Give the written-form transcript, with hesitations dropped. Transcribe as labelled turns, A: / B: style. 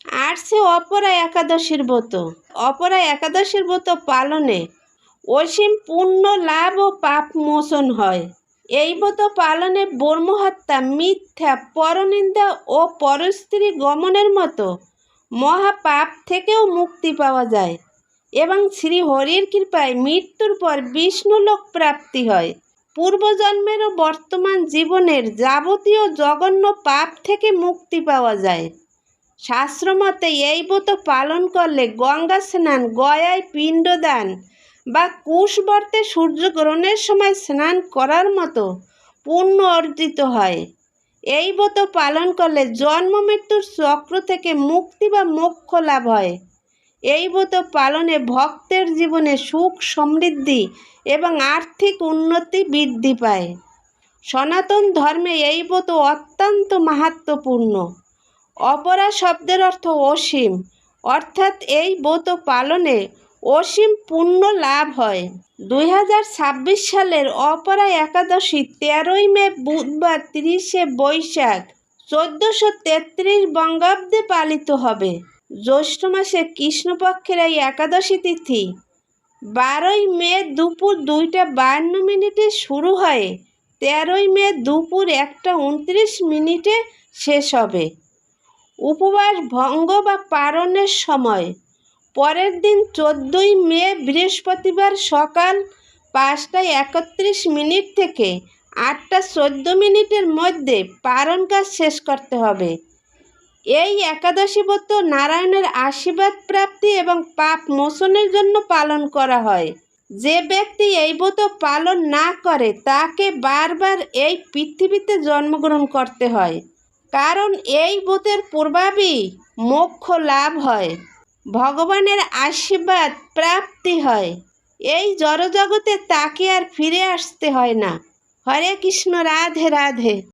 A: আসছে অপরা একাদশীর ব্রত। অপরা একাদশীর ব্রত পালনে অসীম পুণ্য লাভ ও পাপ মোচন হয়। এই ব্রত পালনে ব্রহ্মহত্যা, মিথ্যা, পরনিন্দা ও পরস্ত্রী গমনের মতো মহাপাপ থেকেও মুক্তি পাওয়া যায় এবং শ্রী হরির কৃপায় মৃত্যুর পর বিষ্ণুলোক প্রাপ্তি হয়। পূর্বজন্মের ও বর্তমান জীবনের যাবতীয় জঘন্য পাপ থেকে মুক্তি পাওয়া যায়। শাস্ত্রমতে এই ব্রত পালন করলে গঙ্গা স্নান, গয়ায় পিণ্ডদান বা কুশবর্তে সূর্যগ্রহণের সময় স্নান করার মতো পুণ্য অর্জিত হয়। এই ব্রত পালন করলে জন্ম মৃত্যুর চক্র থেকে মুক্তি বা মোক্ষ লাভ হয়। এই ব্রত পালনে ভক্তের জীবনে সুখ, সমৃদ্ধি এবং আর্থিক উন্নতি বৃদ্ধি পায়। সনাতন ধর্মে এই ব্রত অত্যন্ত মাহাত্ম্যপূর্ণ। অপরা শব্দের অর্থ অসীম, অর্থাৎ এই ব্রত পালনে অসীম পুণ্য লাভ হয়। 2026 সালের অপরা একাদশী 13ই মে বুধবার 30শে বৈশাখ 1433 বঙ্গাব্দে পালিত হবে। জ্যৈষ্ঠ মাসে কৃষ্ণপক্ষের এই একাদশী তিথি 12ই মে দুপুর 2টা 52 শুরু হয়ে 13ই মে দুপুর 1টা 29 শেষ হবে। উপবাস ভঙ্গ বা পারণের সময় পরের দিন 14ই মে বৃহস্পতিবার সকাল 5টা 31 থেকে 8টা 14 মধ্যে পারণ কাজ শেষ করতে হবে। এই একাদশী ব্রত নারায়ণের আশীর্বাদ প্রাপ্তি এবং পাপ মোচনের জন্য পালন করা হয়। যে ব্যক্তি এই ব্রত পালন না করে তাকে বারবার এই পৃথিবীতে জন্মগ্রহণ করতে হয়, কারণ এই ব্রতের প্রভাবেই মোক্ষ লাভ হয়, ভগবানের আশীর্বাদ প্রাপ্তি হয়। এই জড়জগতে তাকে আর ফিরে আসতে হয় না। হরে কৃষ্ণ, রাধে রাধে।